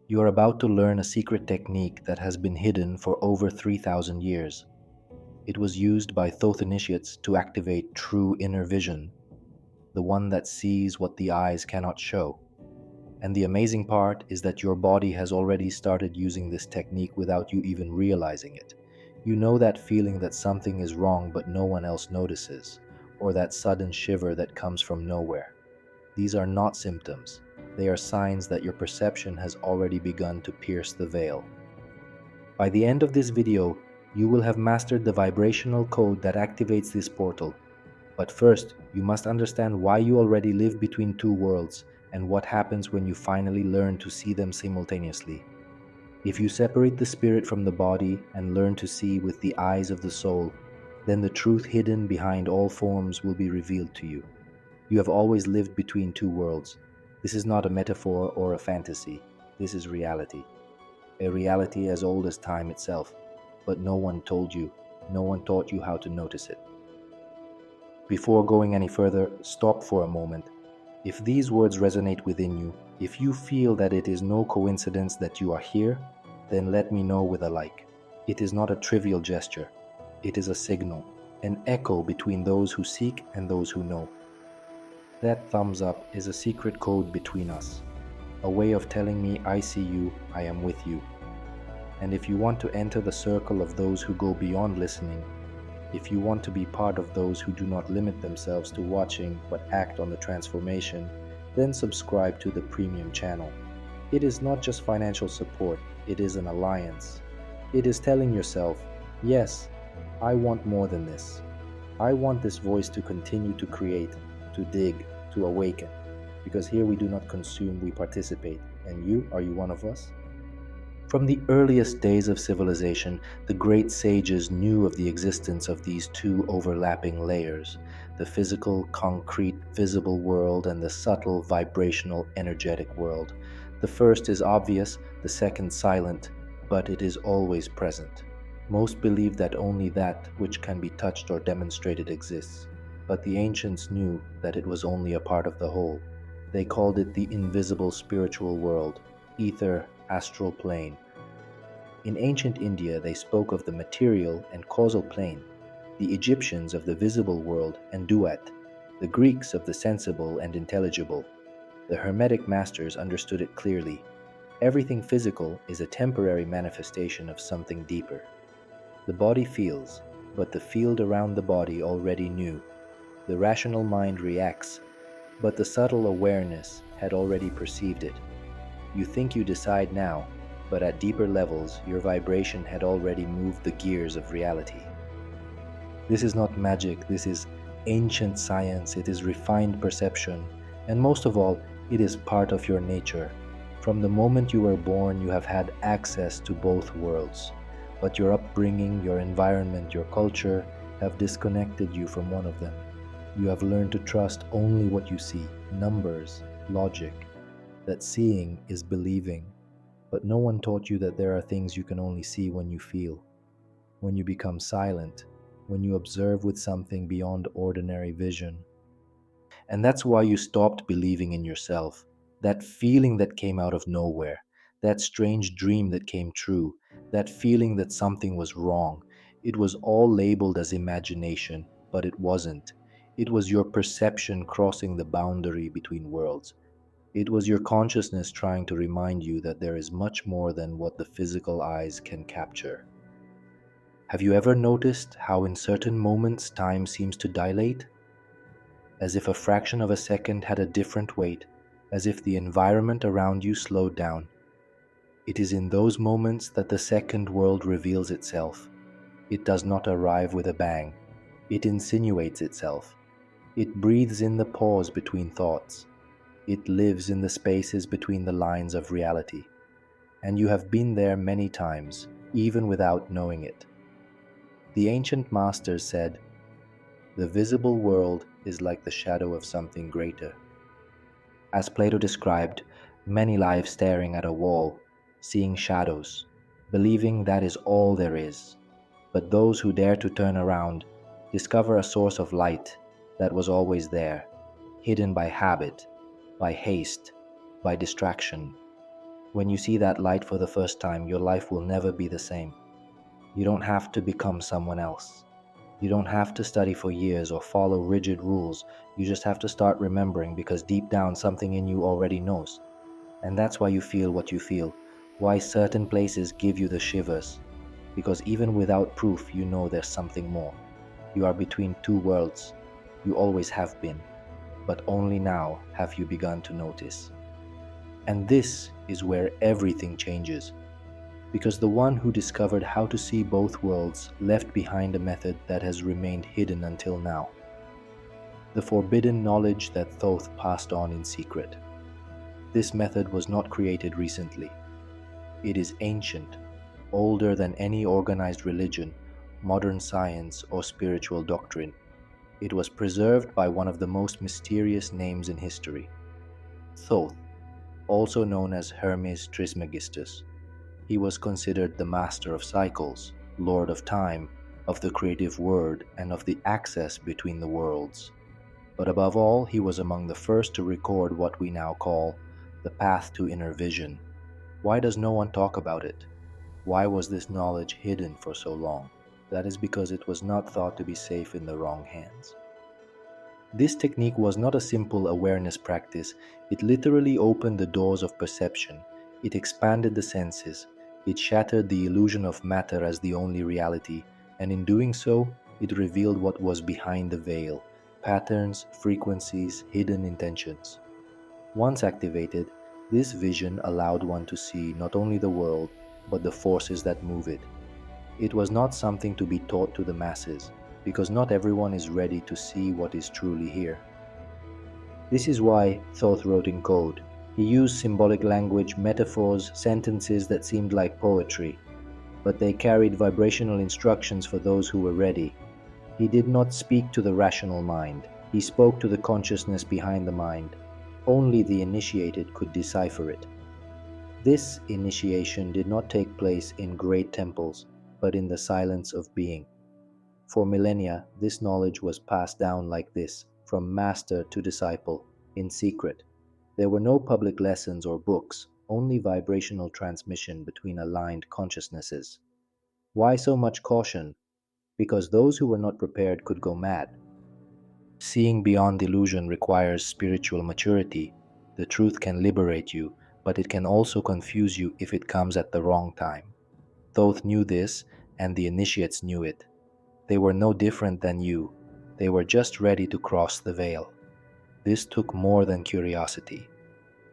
You are about to learn a secret technique that has been hidden for over 3,000 years. It was used by Thoth initiates to activate true inner vision, the one that sees what the eyes cannot show. And the amazing part is that your body has already started using this technique without you even realizing it. You know that feeling that something is wrong but no one else notices, or that sudden shiver that comes from nowhere. These are not symptoms. They are signs that your perception has already begun to pierce the veil. By the end of this video, you will have mastered the vibrational code that activates this portal. But first, you must understand why you already live between two worlds and what happens when you finally learn to see them simultaneously. If you separate the spirit from the body and learn to see with the eyes of the soul, then the truth hidden behind all forms will be revealed to you. You have always lived between two worlds. This is not a metaphor or a fantasy. This is reality. A reality as old as time itself. But no one told you. No one taught you how to notice it. Before going any further, stop for a moment. If these words resonate within you, if you feel that it is no coincidence that you are here, then let me know with a like. It is not a trivial gesture. It is a signal, an echo between those who seek and those who know. That thumbs up is a secret code between us, a way of telling me I see you, I am with you. And if you want to enter the circle of those who go beyond listening, if you want to be part of those who do not limit themselves to watching but act on the transformation, then subscribe to the premium channel. It is not just financial support, it is an alliance. It is telling yourself, yes, I want more than this. I want this voice to continue to create, to dig, to awaken. Because here we do not consume, we participate. And are you one of us? From the earliest days of civilization, the great sages knew of the existence of these two overlapping layers, the physical, concrete, visible world and the subtle, vibrational, energetic world. The first is obvious, the second silent, but it is always present. Most believe that only that which can be touched or demonstrated exists, but the ancients knew that it was only a part of the whole. They called it the invisible spiritual world, ether, astral plane. In ancient India, they spoke of the material and causal plane, the Egyptians of the visible world and duat, the Greeks of the sensible and intelligible. The Hermetic masters understood it clearly. Everything physical is a temporary manifestation of something deeper. The body feels, but the field around the body already knew. The rational mind reacts, but the subtle awareness had already perceived it. You think you decide now, but at deeper levels, your vibration had already moved the gears of reality. This is not magic, this is ancient science, it is refined perception, and most of all, it is part of your nature. From the moment you were born, you have had access to both worlds, but your upbringing, your environment, your culture have disconnected you from one of them. You have learned to trust only what you see, numbers, logic, that seeing is believing. But no one taught you that there are things you can only see when you feel, when you become silent, when you observe with something beyond ordinary vision. And that's why you stopped believing in yourself, that feeling that came out of nowhere, that strange dream that came true, that feeling that something was wrong. It was all labeled as imagination, but it wasn't. It was your perception crossing the boundary between worlds. It was your consciousness trying to remind you that there is much more than what the physical eyes can capture. Have you ever noticed how in certain moments time seems to dilate? As if a fraction of a second had a different weight, as if the environment around you slowed down. It is in those moments that the second world reveals itself. It does not arrive with a bang. It insinuates itself. It breathes in the pause between thoughts. It lives in the spaces between the lines of reality. And you have been there many times, even without knowing it. The ancient masters said, "The visible world is like the shadow of something greater." As Plato described, many lie staring at a wall, seeing shadows, believing that is all there is. But those who dare to turn around discover a source of light that was always there, hidden by habit, by haste, by distraction. When you see that light for the first time, your life will never be the same. You don't have to become someone else. You don't have to study for years or follow rigid rules. You just have to start remembering, because deep down something in you already knows. And that's why you feel what you feel. Why certain places give you the shivers. Because even without proof, you know there's something more. You are between two worlds. You always have been. But only now have you begun to notice. And this is where everything changes. Because the one who discovered how to see both worlds left behind a method that has remained hidden until now. The forbidden knowledge that Thoth passed on in secret. This method was not created recently. It is ancient, older than any organized religion, modern science, or spiritual doctrine. It was preserved by one of the most mysterious names in history, Thoth, also known as Hermes Trismegistus. He was considered the master of cycles, lord of time, of the creative word, and of the access between the worlds. But above all, he was among the first to record what we now call the path to inner vision. Why does no one talk about it? Why was this knowledge hidden for so long? That is because it was not thought to be safe in the wrong hands. This technique was not a simple awareness practice. It literally opened the doors of perception. It expanded the senses. It shattered the illusion of matter as the only reality, and in doing so, it revealed what was behind the veil: patterns, frequencies, hidden intentions. Once activated, this vision allowed one to see not only the world, but the forces that move it. It was not something to be taught to the masses, because not everyone is ready to see what is truly here. This is why Thoth wrote in code. He used symbolic language, metaphors, sentences that seemed like poetry, but they carried vibrational instructions for those who were ready. He did not speak to the rational mind. He spoke to the consciousness behind the mind. Only the initiated could decipher it. This initiation did not take place in great temples, but in the silence of being. For millennia, this knowledge was passed down like this, from master to disciple, in secret. There were no public lessons or books, only vibrational transmission between aligned consciousnesses. Why so much caution? Because those who were not prepared could go mad. Seeing beyond illusion requires spiritual maturity. The truth can liberate you, but it can also confuse you if it comes at the wrong time. Thoth knew this, and the initiates knew it. They were no different than you. They were just ready to cross the veil. This took more than curiosity.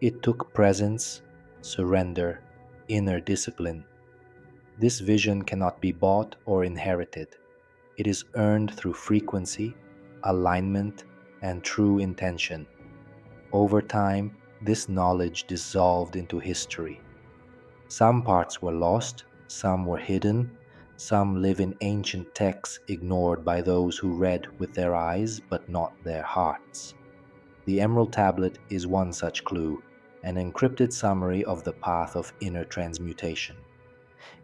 It took presence, surrender, inner discipline. This vision cannot be bought or inherited. It is earned through frequency, alignment, and true intention. Over time, this knowledge dissolved into history. Some parts were lost, some were hidden, some live in ancient texts ignored by those who read with their eyes but not their hearts. The Emerald Tablet is one such clue, an encrypted summary of the path of inner transmutation.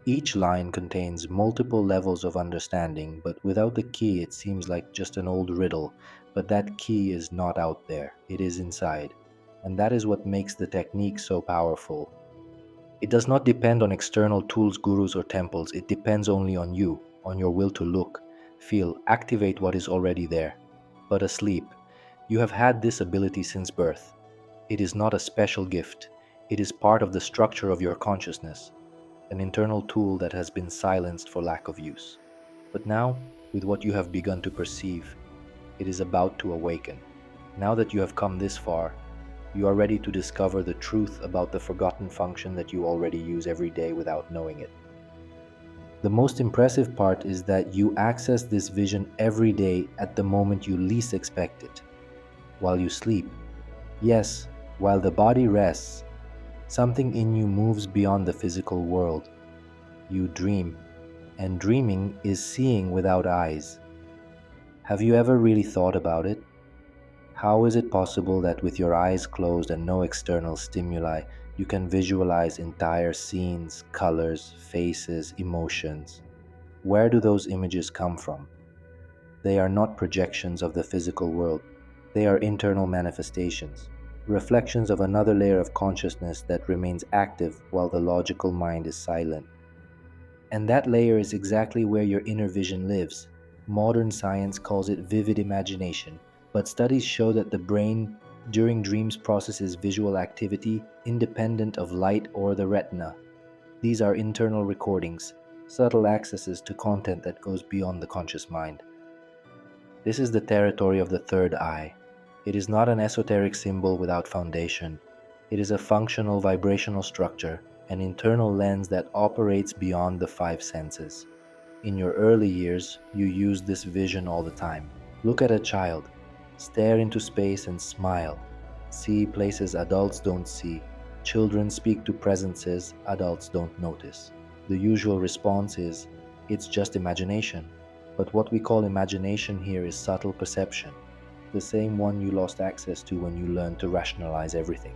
Each line contains multiple levels of understanding, but without the key it seems like just an old riddle. But that key is not out there, it is inside. And that is what makes the technique so powerful. It does not depend on external tools, gurus, or temples. It depends only on you, on your will to look, feel, activate what is already there. But asleep, you have had this ability since birth. It is not a special gift. It is part of the structure of your consciousness, an internal tool that has been silenced for lack of use. But now, with what you have begun to perceive, it is about to awaken. Now that you have come this far, you are ready to discover the truth about the forgotten function that you already use every day without knowing it. The most impressive part is that you access this vision every day at the moment you least expect it. While you sleep, yes, while the body rests, something in you moves beyond the physical world. You dream, and dreaming is seeing without eyes. Have you ever really thought about it? How is it possible that with your eyes closed and no external stimuli, you can visualize entire scenes, colors, faces, emotions? Where do those images come from? They are not projections of the physical world. They are internal manifestations. reflections of another layer of consciousness that remains active while the logical mind is silent. And that layer is exactly where your inner vision lives. Modern science calls it vivid imagination, but studies show that the brain during dreams processes visual activity independent of light or the retina. These are internal recordings, subtle accesses to content that goes beyond the conscious mind. This is the territory of the third eye. It is not an esoteric symbol without foundation. It is a functional vibrational structure, an internal lens that operates beyond the five senses. In your early years, you use this vision all the time. Look at a child, stare into space and smile. See places adults don't see. Children speak to presences adults don't notice. The usual response is, it's just imagination. But what we call imagination here is subtle perception, the same one you lost access to when you learned to rationalize everything,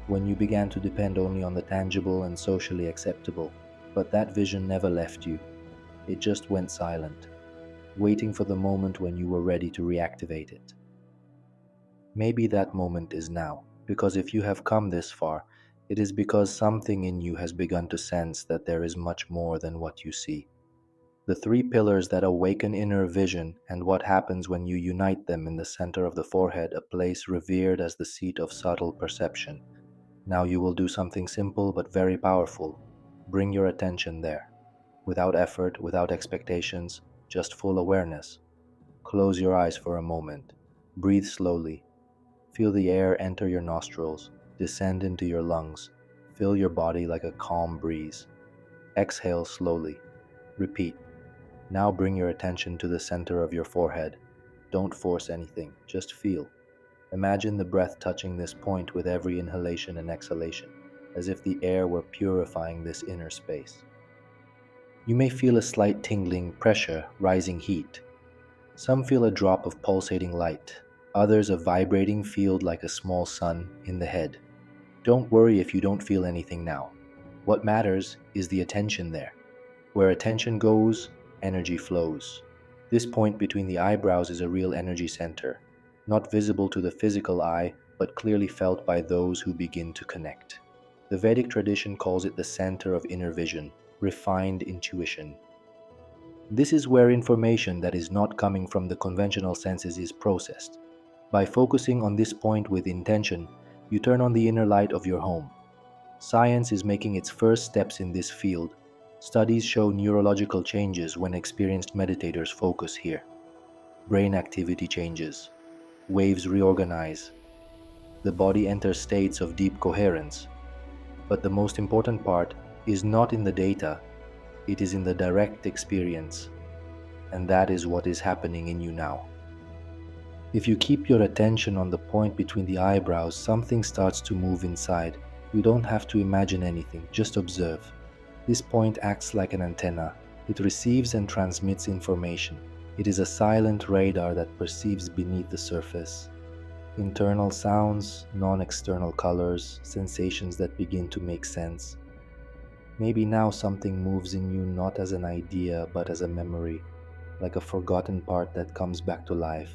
when you began to depend only on the tangible and socially acceptable. But that vision never left you. It just went silent, waiting for the moment when you were ready to reactivate it. Maybe that moment is now, because if you have come this far, it is because something in you has begun to sense that there is much more than what you see. The three pillars that awaken inner vision and what happens when you unite them in the center of the forehead, a place revered as the seat of subtle perception. Now you will do something simple but very powerful. Bring your attention there. Without effort, without expectations, just full awareness. Close your eyes for a moment. Breathe slowly. Feel the air enter your nostrils, descend into your lungs. Fill your body like a calm breeze. Exhale slowly. Repeat. Now bring your attention to the center of your forehead. Don't force anything, just feel. Imagine the breath touching this point with every inhalation and exhalation, as if the air were purifying this inner space. You may feel a slight tingling, pressure, rising heat. Some feel a drop of pulsating light, others a vibrating field like a small sun in the head. Don't worry if you don't feel anything now. What matters is the attention there. Where attention goes, energy flows. This point between the eyebrows is a real energy center, not visible to the physical eye, but clearly felt by those who begin to connect. The Vedic tradition calls it the center of inner vision, refined intuition. This is where information that is not coming from the conventional senses is processed. By focusing on this point with intention, you turn on the inner light of your home. Science is making its first steps in this field. Studies show neurological changes when experienced meditators focus here. Brain activity changes. Waves reorganize. The body enters states of deep coherence. But the most important part is not in the data, it is in the direct experience. And that is what is happening in you now. If you keep your attention on the point between the eyebrows, something starts to move inside. You don't have to imagine anything, just observe. This point acts like an antenna. It receives and transmits information. It is a silent radar that perceives beneath the surface. Internal sounds, non-external colors, sensations that begin to make sense. Maybe now something moves in you not as an idea but as a memory, like a forgotten part that comes back to life.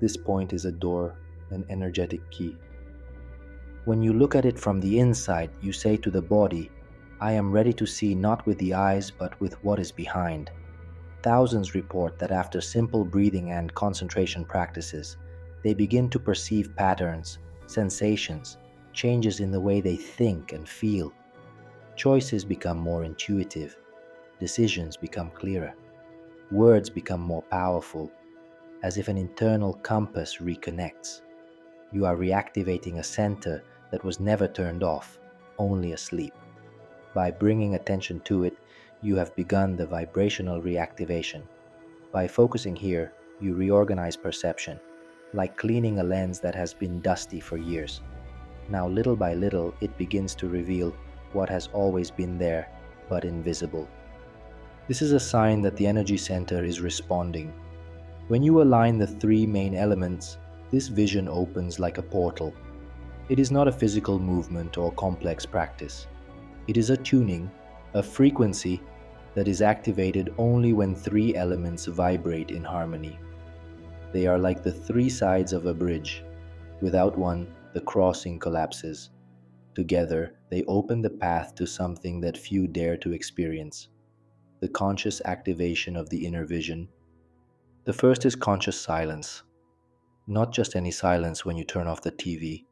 This point is a door, an energetic key. When you look at it from the inside, you say to the body, I am ready to see not with the eyes but with what is behind. Thousands report that after simple breathing and concentration practices, they begin to perceive patterns, sensations, changes in the way they think and feel. Choices become more intuitive, decisions become clearer, words become more powerful, as if an internal compass reconnects. You are reactivating a center that was never turned off, only asleep. By bringing attention to it, you have begun the vibrational reactivation. By focusing here, you reorganize perception, like cleaning a lens that has been dusty for years. Now, little by little, it begins to reveal what has always been there, but invisible. This is a sign that the energy center is responding. When you align the three main elements, this vision opens like a portal. It is not a physical movement or complex practice. It is a tuning, a frequency that is activated only when three elements vibrate in harmony. They are like the three sides of a bridge. Without one, the crossing collapses. Together, they open the path to something that few dare to experience: the conscious activation of the inner vision. The first is conscious silence. Not just any silence when you turn off the TV.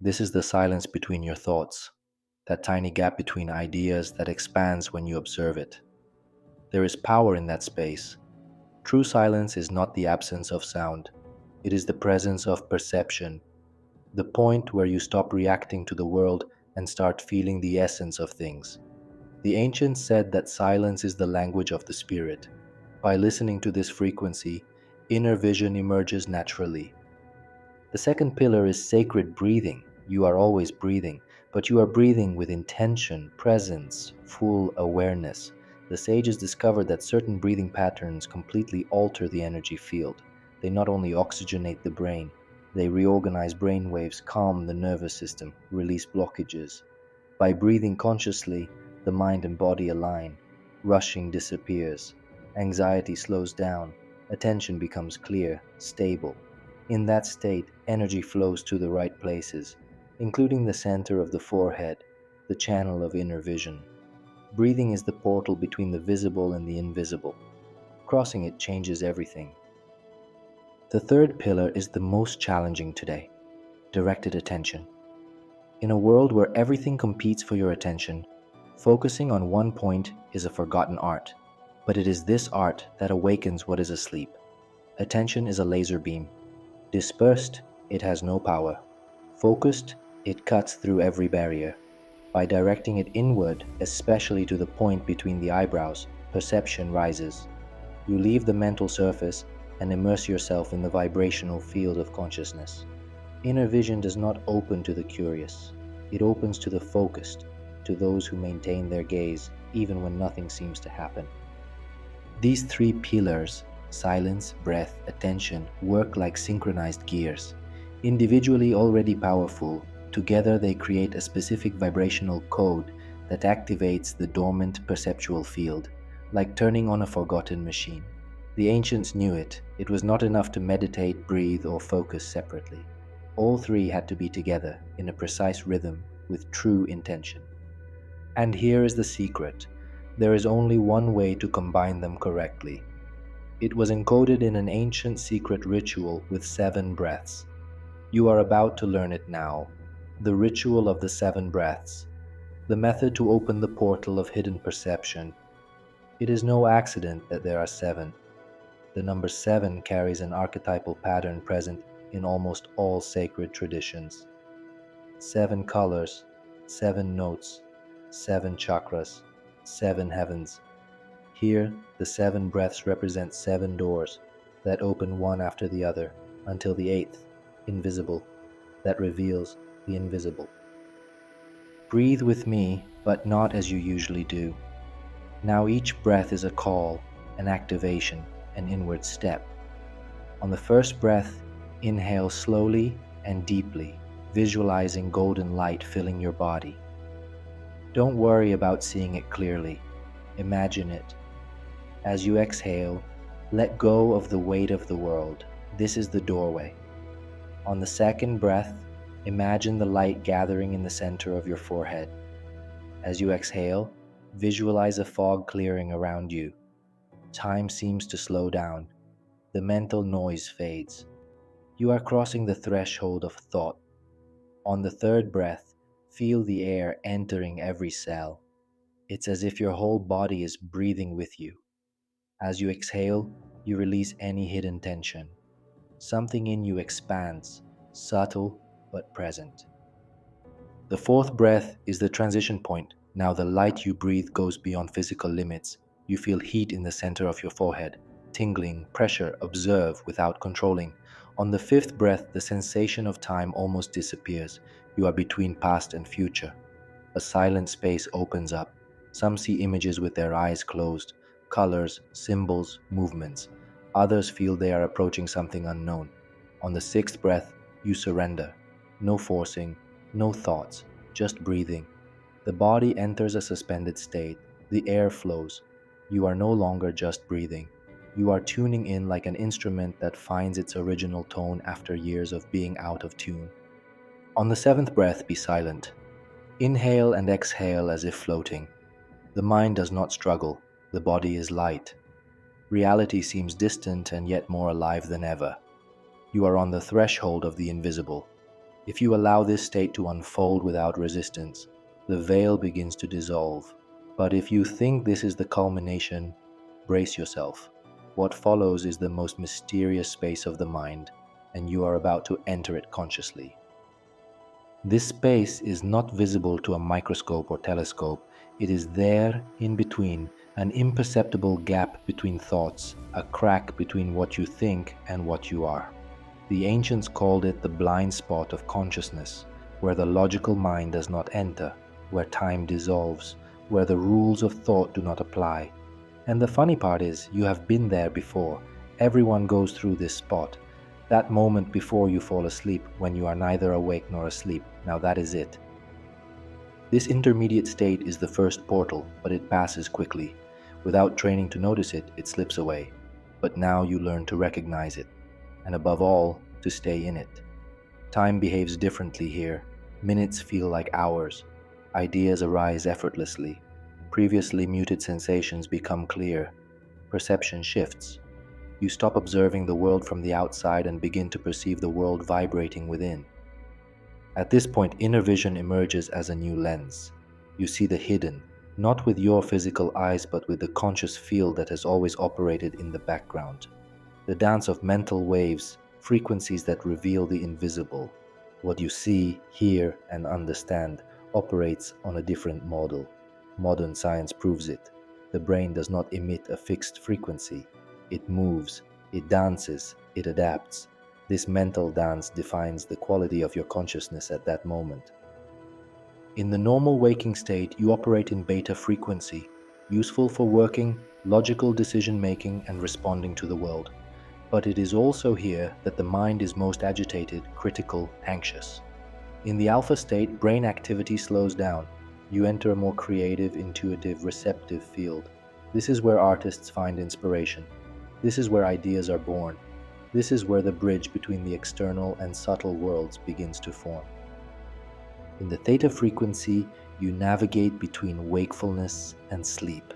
This is the silence between your thoughts, that tiny gap between ideas that expands when you observe it. There is power in that space. True silence is not the absence of sound, it is the presence of perception, the point where you stop reacting to the world and start feeling the essence of things. The ancients said that silence is the language of the spirit. By listening to this frequency, inner vision emerges naturally. The second pillar is sacred breathing. You are always breathing, but you are breathing with intention, presence, full awareness. The sages discovered that certain breathing patterns completely alter the energy field. They not only oxygenate the brain, they reorganize brain waves, calm the nervous system, release blockages. By breathing consciously, the mind and body align. Rushing disappears. Anxiety slows down. Attention becomes clear, stable. In that state, energy flows to the right places, including the center of the forehead, the channel of inner vision. Breathing is the portal between the visible and the invisible. Crossing it changes everything. The third pillar is the most challenging today: directed attention. In a world where everything competes for your attention, focusing on one point is a forgotten art. But it is this art that awakens what is asleep. Attention is a laser beam. Dispersed, it has no power. Focused, it cuts through every barrier. By directing it inward, especially to the point between the eyebrows, perception rises. You leave the mental surface and immerse yourself in the vibrational field of consciousness. Inner vision does not open to the curious. It opens to the focused, to those who maintain their gaze even when nothing seems to happen. These three pillars, silence, breath, attention, work like synchronized gears. Individually already powerful, together they create a specific vibrational code that activates the dormant perceptual field, like turning on a forgotten machine. The ancients knew it. It was not enough to meditate, breathe, or focus separately. All three had to be together in a precise rhythm with true intention. And here is the secret. There is only one way to combine them correctly. It was encoded in an ancient secret ritual with 7 breaths. You are about to learn it now. The ritual of the 7 breaths. The method to open the portal of hidden perception. It is no accident that there are 7. The number 7 carries an archetypal pattern present in almost all sacred traditions. 7 colors, 7 notes, 7 chakras, 7 heavens. Here, the 7 breaths represent 7 doors that open one after the other until the 8th, invisible, that reveals the invisible. Breathe with me, but not as you usually do. Now each breath is a call, an activation, an inward step. On the first breath, inhale slowly and deeply, visualizing golden light filling your body. Don't worry about seeing it clearly. Imagine it. As you exhale, let go of the weight of the world. This is the doorway. On the second breath, imagine the light gathering in the center of your forehead. As you exhale, visualize a fog clearing around you. Time seems to slow down. The mental noise fades. You are crossing the threshold of thought. On the third breath, feel the air entering every cell. It's as if your whole body is breathing with you. As you exhale, you release any hidden tension. Something in you expands, subtle but present. The fourth breath is the transition point. Now the light you breathe goes beyond physical limits. You feel heat in the center of your forehead, tingling, pressure, observe without controlling. On the fifth breath, the sensation of time almost disappears. You are between past and future. A silent space opens up. Some see images with their eyes closed, colors, symbols, movements. Others feel they are approaching something unknown. On the sixth breath, you surrender. No forcing, no thoughts, just breathing. The body enters a suspended state. The air flows. You are no longer just breathing. You are tuning in like an instrument that finds its original tone after years of being out of tune. On the seventh breath, be silent. Inhale and exhale as if floating. The mind does not struggle, the body is light. Reality seems distant and yet more alive than ever. You are on the threshold of the invisible. If you allow this state to unfold without resistance, the veil begins to dissolve. But if you think this is the culmination, brace yourself. What follows is the most mysterious space of the mind, and you are about to enter it consciously. This space is not visible to a microscope or telescope. It is there, in between, an imperceptible gap between thoughts, a crack between what you think and what you are. The ancients called it the blind spot of consciousness, where the logical mind does not enter, where time dissolves, where the rules of thought do not apply. And the funny part is, you have been there before. Everyone goes through this spot. That moment before you fall asleep, when you are neither awake nor asleep. Now that is it. This intermediate state is the first portal, but it passes quickly. Without training to notice it, it slips away. But now you learn to recognize it, and above all, to stay in it. Time behaves differently here. Minutes feel like hours. Ideas arise effortlessly. Previously muted sensations become clear. Perception shifts. You stop observing the world from the outside and begin to perceive the world vibrating within. At this point, inner vision emerges as a new lens. You see the hidden, not with your physical eyes but with the conscious field that has always operated in the background. The dance of mental waves, frequencies that reveal the invisible. What you see, hear, and understand operates on a different model. Modern science proves it. The brain does not emit a fixed frequency. It moves, it dances, it adapts. This mental dance defines the quality of your consciousness at that moment. In the normal waking state, you operate in beta frequency, useful for working, logical decision-making, and responding to the world. But it is also here that the mind is most agitated, critical, anxious. In the alpha state, brain activity slows down. You enter a more creative, intuitive, receptive field. This is where artists find inspiration. This is where ideas are born. This is where the bridge between the external and subtle worlds begins to form. In the theta frequency, you navigate between wakefulness and sleep.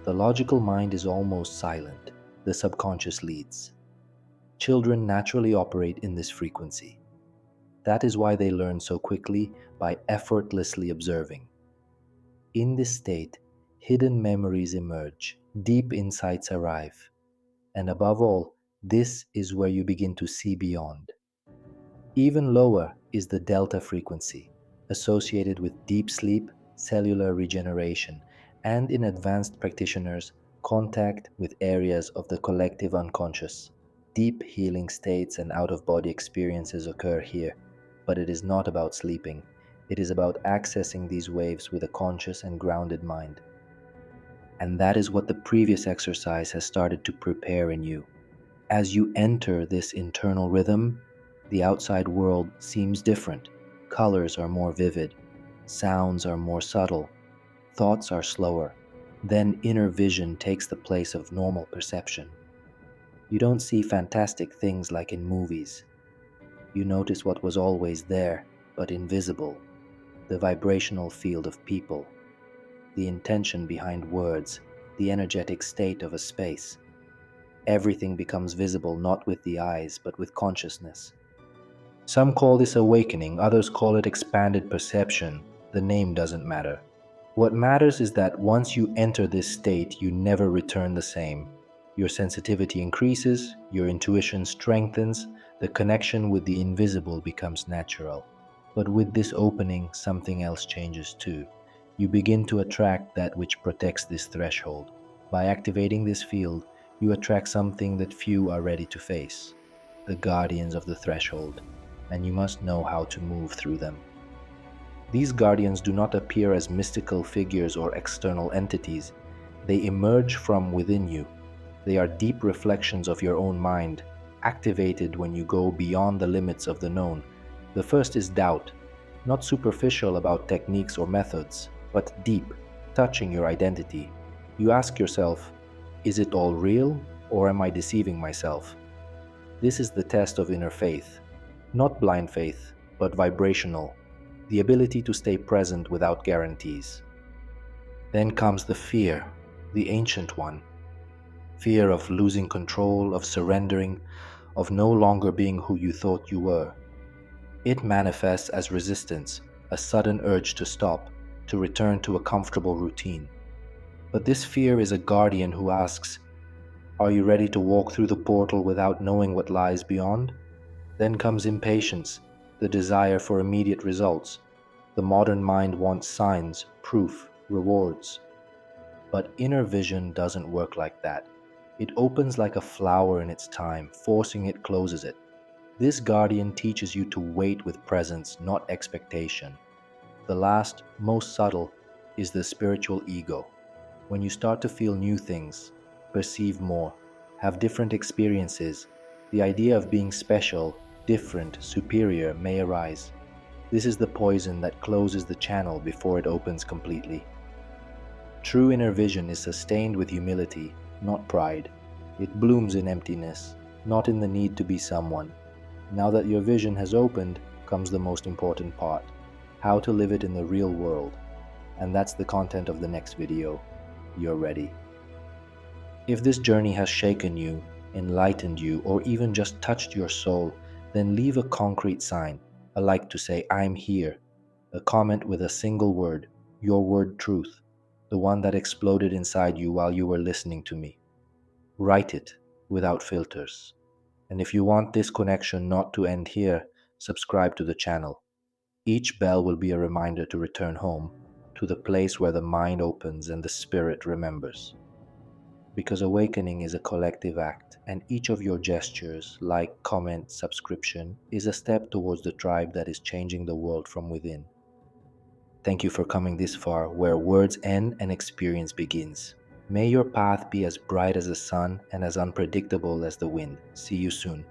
The logical mind is almost silent. The subconscious leads. Children naturally operate in this frequency. That is why they learn so quickly, by effortlessly observing. In this state, hidden memories emerge, deep insights arrive, and above all, this is where you begin to see beyond. Even lower is the delta frequency, associated with deep sleep, cellular regeneration, and in advanced practitioners, contact with areas of the collective unconscious. Deep healing states and out-of-body experiences occur here, but it is not about sleeping. It is about accessing these waves with a conscious and grounded mind. And that is what the previous exercise has started to prepare in you. As you enter this internal rhythm, the outside world seems different. Colors are more vivid, sounds are more subtle, thoughts are slower. Then inner vision takes the place of normal perception. You don't see fantastic things like in movies. You notice what was always there, but invisible. The vibrational field of people, the intention behind words, the energetic state of a space. Everything becomes visible not with the eyes, but with consciousness. Some call this awakening, others call it expanded perception. The name doesn't matter. What matters is that once you enter this state, you never return the same. Your sensitivity increases, your intuition strengthens, the connection with the invisible becomes natural. But with this opening, something else changes too. You begin to attract that which protects this threshold. By activating this field, you attract something that few are ready to face, the guardians of the threshold, and you must know how to move through them. These guardians do not appear as mystical figures or external entities. They emerge from within you. They are deep reflections of your own mind, activated when you go beyond the limits of the known. The first is doubt, not superficial about techniques or methods, but deep, touching your identity. You ask yourself, is it all real, or am I deceiving myself? This is the test of inner faith, not blind faith, but vibrational, the ability to stay present without guarantees. Then comes the fear, the ancient one. Fear of losing control, of surrendering, of no longer being who you thought you were. It manifests as resistance, a sudden urge to stop, to return to a comfortable routine. But this fear is a guardian who asks, are you ready to walk through the portal without knowing what lies beyond? Then comes impatience, the desire for immediate results. The modern mind wants signs, proof, rewards. But inner vision doesn't work like that. It opens like a flower in its time, forcing it closes it. This guardian teaches you to wait with presence, not expectation. The last, most subtle, is the spiritual ego. When you start to feel new things, perceive more, have different experiences, the idea of being special, different, superior may arise. This is the poison that closes the channel before it opens completely. True inner vision is sustained with humility, not pride. It blooms in emptiness, not in the need to be someone. Now that your vision has opened, comes the most important part: how to live it in the real world. And that's the content of the next video. You're ready. If this journey has shaken you, enlightened you, or even just touched your soul, then leave a concrete sign, a like to say, I'm here, a comment with a single word, your word truth, the one that exploded inside you while you were listening to me. Write it without filters. And if you want this connection not to end here, subscribe to the channel. Each bell will be a reminder to return home, to the place where the mind opens and the spirit remembers. Because awakening is a collective act, and each of your gestures, like, comment, subscription, is a step towards the tribe that is changing the world from within. Thank you for coming this far, where words end and experience begins. May your path be as bright as the sun and as unpredictable as the wind. See you soon.